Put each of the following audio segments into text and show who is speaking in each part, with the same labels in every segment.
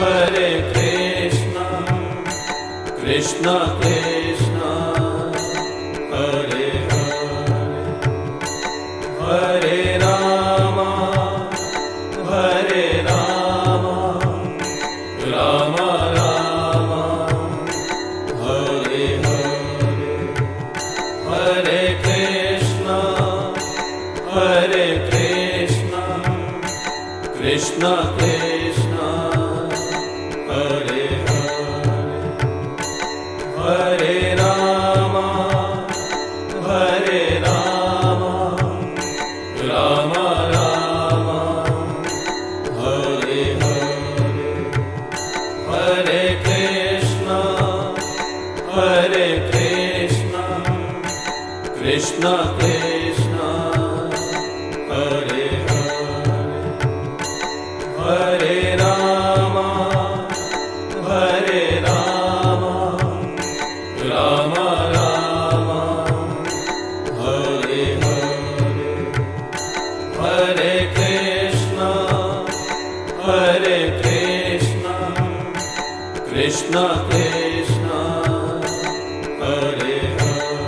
Speaker 1: Hare Krishna, Krishna Krishna, Hare Hare, Hare Rama, Hare Rama, Rama Rama, Hare Hare, Hare Krishna, Hare Krishna, Krishna Krishna, Hare Hare, Hare Rama, Hare Rama, Rama Rama, Hare Hare, Hare Krishna, Hare Krishna, Krishna Krishna, Hare Hare, Hare Rama, Hare Rama, Rama Rama, Hare Hare, Hare Krishna, Hare Krishna, Krishna Krishna, Hare Hare,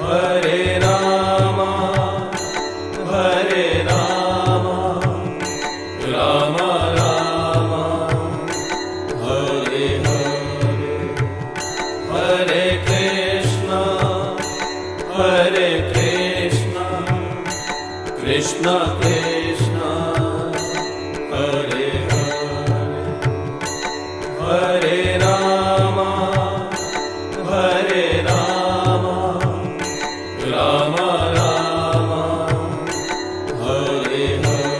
Speaker 1: Hare Rama, Hare Rama, Rama Rama, Hare Hare, Hare Krishna, Hare Krishna, Krishna Krishna, Hare Hare, Hare Rama, Hare Rama, Rama Rama, Hare Hare,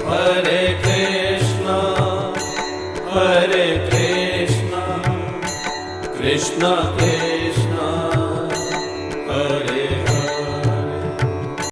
Speaker 1: Hare Krishna, Hare Krishna, Krishna Krishna,